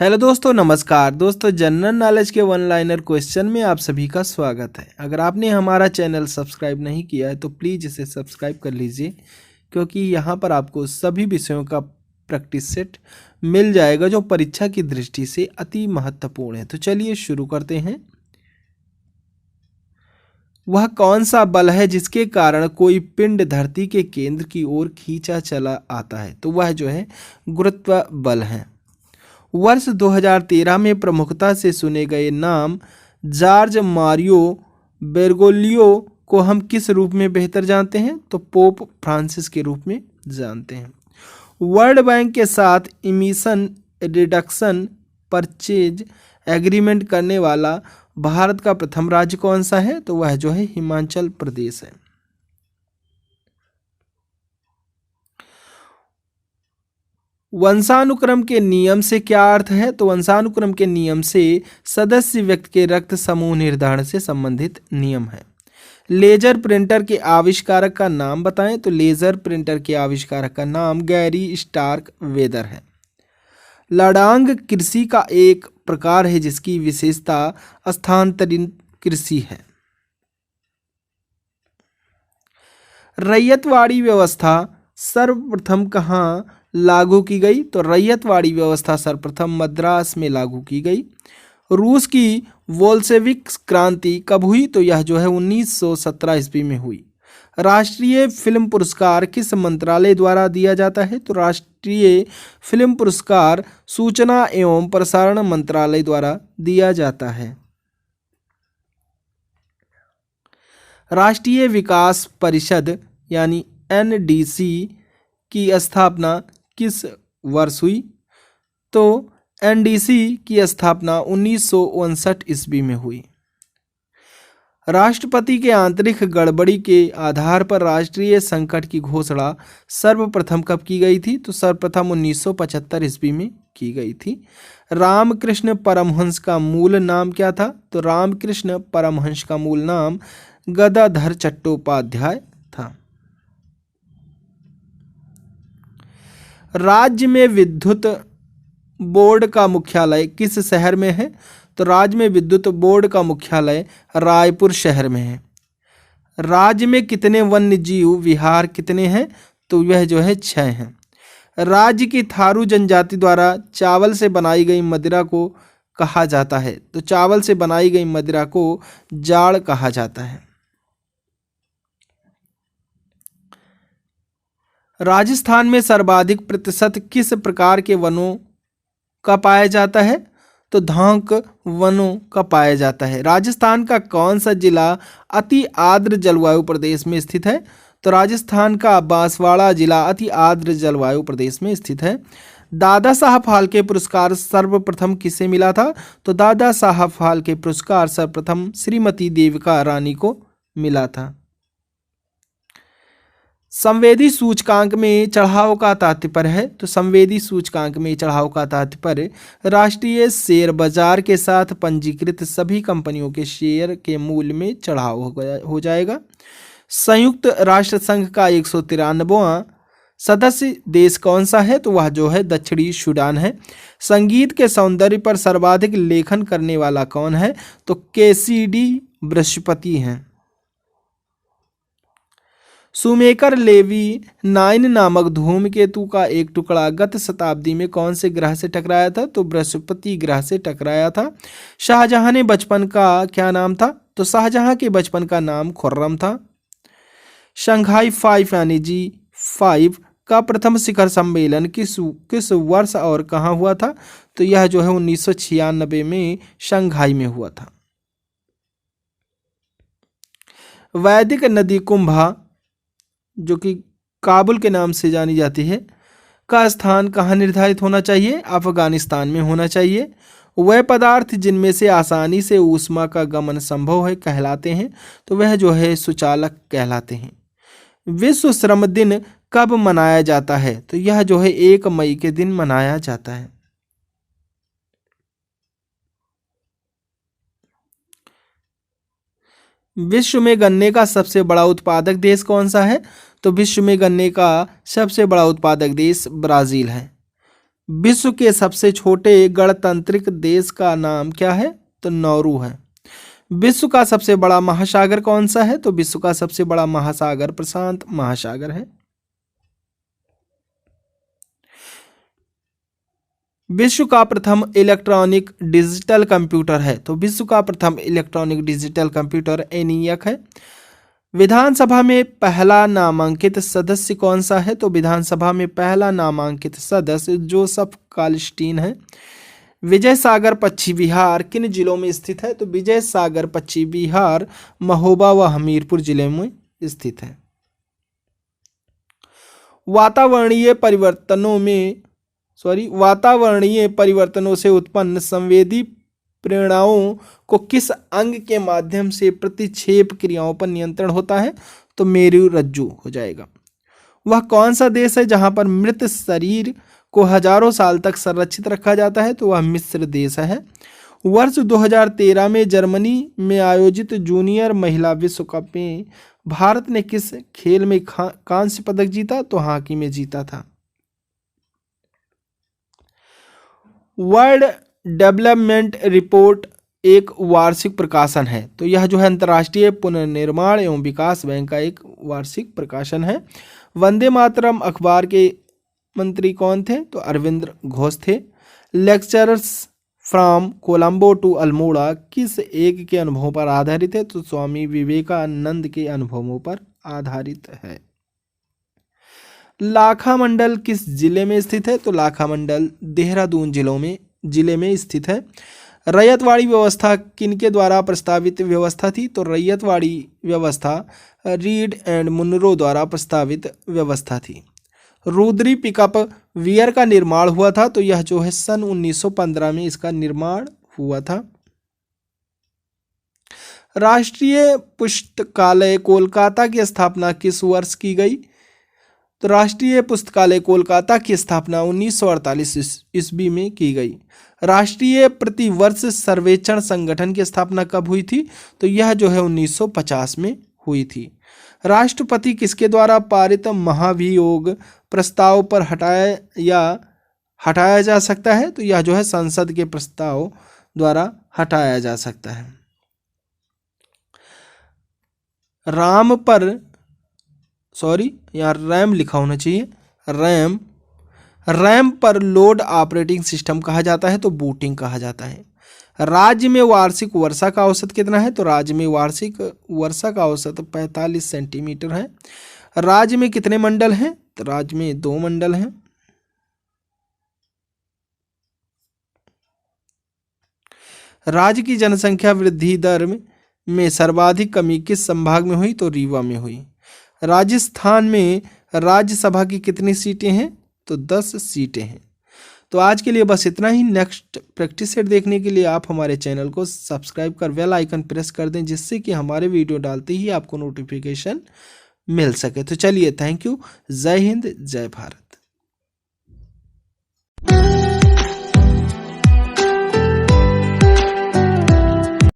Hello दोस्तों, नमस्कार दोस्तों। जनरल नॉलेज के वन लाइनर क्वेश्चन में आप सभी का स्वागत है। अगर आपने हमारा चैनल सब्सक्राइब नहीं किया है तो प्लीज़ इसे सब्सक्राइब कर लीजिए, क्योंकि यहाँ पर आपको सभी विषयों का प्रैक्टिस सेट मिल जाएगा जो परीक्षा की दृष्टि से अति महत्वपूर्ण है। तो चलिए शुरू करते हैं। वह कौन सा बल है जिसके कारण कोई पिंड धरती के केंद्र की ओर खींचा चला आता है? तो वह जो है गुरुत्व बल है। वर्ष 2013 में प्रमुखता से सुने गए नाम जॉर्ज मारियो बेरगोलियो को हम किस रूप में बेहतर जानते हैं? तो पोप फ्रांसिस के रूप में जानते हैं। वर्ल्ड बैंक के साथ इमिशन रिडक्शन परचेज एग्रीमेंट करने वाला भारत का प्रथम राज्य कौन सा है? तो वह जो है हिमाचल प्रदेश है। वंशानुक्रम के नियम से क्या अर्थ है? तो वंशानुक्रम के नियम से सदस्य व्यक्ति के रक्त समूह निर्धारण से संबंधित नियम है। लेजर प्रिंटर के आविष्कारक का नाम बताएं? तो लेजर प्रिंटर के आविष्कारक का नाम गैरी स्टार्क वेदर है। लडांग कृषि का एक प्रकार है जिसकी विशेषता स्थानांतरित कृषि है। रैयतवाड़ी व्यवस्था सर्वप्रथम कहाँ लागू की गई? तो रैयतवाड़ी व्यवस्था सर्वप्रथम मद्रास में लागू की गई। रूस की बोल्शेविक क्रांति कब हुई? तो यह जो है 1917 ईस्वी में हुई। राष्ट्रीय फिल्म पुरस्कार किस मंत्रालय द्वारा दिया जाता है? तो राष्ट्रीय फिल्म पुरस्कार सूचना एवं प्रसारण मंत्रालय द्वारा दिया जाता है। राष्ट्रीय विकास परिषद यानी एनडीसी की स्थापना किस वर्ष हुई? तो एनडीसी की स्थापना 1959 ईस्वी में हुई। राष्ट्रपति के आंतरिक गड़बड़ी के आधार पर राष्ट्रीय संकट की घोषणा सर्वप्रथम कब की गई थी? तो सर्वप्रथम 1975 ईस्वी में की गई थी। रामकृष्ण परमहंस का मूल नाम क्या था? तो रामकृष्ण परमहंस का मूल नाम गदाधर चट्टोपाध्याय था। राज्य में विद्युत बोर्ड का मुख्यालय किस शहर में है? तो राज्य में विद्युत बोर्ड का मुख्यालय रायपुर शहर में है। राज्य में कितने वन्य जीव विहार कितने हैं? तो यह जो है 6 हैं। राज्य की थारू जनजाति द्वारा चावल से बनाई गई मदिरा को कहा जाता है? तो चावल से बनाई गई मदिरा को जाड़ कहा जाता है। राजस्थान में सर्वाधिक प्रतिशत किस प्रकार के वनों का पाया जाता है? तो धांक वनों का पाया जाता है। राजस्थान का कौन सा जिला अति आर्द्र जलवायु प्रदेश में स्थित है? तो राजस्थान का बांसवाड़ा जिला अति आर्द्र जलवायु प्रदेश में स्थित है। दादा साहब फाल्के पुरस्कार सर्वप्रथम किसे मिला था? तो दादा साहब फाल्के पुरस्कार सर्वप्रथम श्रीमती देविका रानी को मिला था। संवेदी सूचकांक में चढ़ाव का तात्पर्य है? तो संवेदी सूचकांक में चढ़ाव का तात्पर्य राष्ट्रीय शेयर बाजार के साथ पंजीकृत सभी कंपनियों के शेयर के मूल्य में चढ़ाव हो जाएगा। संयुक्त राष्ट्र संघ का 193वां सदस्य देश कौन सा है? तो वह जो है दक्षिणी सूडान है। संगीत के सौंदर्य पर सर्वाधिक लेखन करने वाला कौन है? तो केसीडी बृहस्पति हैं। सुमेकर लेवी 9 नामक धूमकेतु का एक टुकड़ा गत शताब्दी में कौन से ग्रह से टकराया था? तो बृहस्पति ग्रह से टकराया था। शाहजहां ने बचपन का क्या नाम था? तो शाहजहां के बचपन का नाम खुर्रम था। शंघाई 5 यानी G5 का प्रथम शिखर सम्मेलन किस वर्ष और कहाँ हुआ था? तो यह जो है 1996 में शंघाई में हुआ था। वैदिक नदी कुंभा जो कि काबुल के नाम से जानी जाती है का स्थान कहाँ निर्धारित होना चाहिए? अफगानिस्तान में होना चाहिए। वह पदार्थ जिनमें से आसानी से ऊष्मा का गमन संभव है कहलाते हैं? तो वह जो है सुचालक कहलाते हैं। विश्व श्रम दिन कब मनाया जाता है? तो यह जो है 1 मई के दिन मनाया जाता है। विश्व में गन्ने का सबसे बड़ा उत्पादक देश कौन सा है? तो विश्व में गन्ने का सबसे बड़ा उत्पादक देश ब्राज़ील है। विश्व के सबसे छोटे गणतांत्रिक देश का नाम क्या है? तो नौरू है। विश्व का सबसे बड़ा महासागर कौन सा है? तो विश्व का सबसे बड़ा महासागर प्रशांत महासागर है। विश्व का प्रथम इलेक्ट्रॉनिक डिजिटल कंप्यूटर है। तो विश्व का प्रथम इलेक्ट्रॉनिक डिजिटल कंप्यूटर ENIAC है। विधानसभा में पहला नामांकित सदस्य कौन सा है? तो विधानसभा में पहला नामांकित सदस्य जोसेफ कालस्टीन है। विजय सागर पश्चिम बिहार किन जिलों में स्थित है? तो विजय सागर पश्चिम बिहार महोबा व हमीरपुर जिले में स्थित है। वातावरणीय परिवर्तनों से उत्पन्न संवेदी प्रेरणाओं को किस अंग के माध्यम से प्रतिक्षेप क्रियाओं पर नियंत्रण होता है? तो मेरु रज्जु हो जाएगा। वह कौन सा देश है जहां पर मृत शरीर को हजारों साल तक संरक्षित रखा जाता है? तो वह मिस्र देश है। वर्ष 2013 में जर्मनी में आयोजित जूनियर महिला विश्व कप में भारत ने किस खेल में कांस्य पदक जीता? तो हॉकी में जीता था। वर्ल्ड डेवलपमेंट रिपोर्ट एक वार्षिक प्रकाशन है। तो यह जो है अंतर्राष्ट्रीय पुनर्निर्माण एवं विकास बैंक का एक वार्षिक प्रकाशन है। वंदे मातरम अखबार के मंत्री कौन थे? तो अरविंद घोष थे। Lecturers from Colombo to Almora किस एक के अनुभवों पर आधारित है? तो स्वामी विवेकानंद के अनुभवों पर आधारित है। लाखा मंडल किस जिले में स्थित है? तो लाखा मंडल देहरादून जिले में स्थित है। रैयतवाड़ी व्यवस्था किनके द्वारा प्रस्तावित व्यवस्था थी? तो रैयतवाड़ी व्यवस्था रीड एंड मुनरो द्वारा प्रस्तावित व्यवस्था थी। रुद्री पिकअप वियर का निर्माण हुआ था। तो यह जो है सन 1915 में इसका निर्माण हुआ था। राष्ट्रीय पुस्तकालय कोलकाता की स्थापना किस वर्ष की गई? तो राष्ट्रीय पुस्तकालय कोलकाता की स्थापना 1948 ईस्वी में की गई। राष्ट्रीय प्रतिवर्ष सर्वेक्षण संगठन की स्थापना कब हुई थी? तो यह जो है 1950 में हुई थी। राष्ट्रपति किसके द्वारा पारित महाभियोग प्रस्ताव पर हटाया जा सकता है? तो यह जो है संसद के प्रस्ताव द्वारा हटाया जा सकता है। रैम लिखा होना चाहिए। रैम पर लोड ऑपरेटिंग सिस्टम कहा जाता है। तो बूटिंग कहा जाता है। राज्य में वार्षिक वर्षा का औसत कितना है? तो राज्य में वार्षिक वर्षा का औसत 45 सेंटीमीटर है। राज्य में कितने मंडल हैं? तो राज्य में 2 मंडल हैं। राज्य की जनसंख्या वृद्धि दर में सर्वाधिक कमी किस संभाग में हुई? तो रीवा में हुई। राजस्थान में राज्यसभा की कितनी सीटें हैं? तो 10 सीटें हैं। तो आज के लिए बस इतना ही। नेक्स्ट प्रैक्टिस सेट देखने के लिए आप हमारे चैनल को सब्सक्राइब कर बेल आइकन प्रेस कर दें, जिससे कि हमारे वीडियो डालते ही आपको नोटिफिकेशन मिल सके। तो चलिए, थैंक यू। जय हिंद, जय भारत।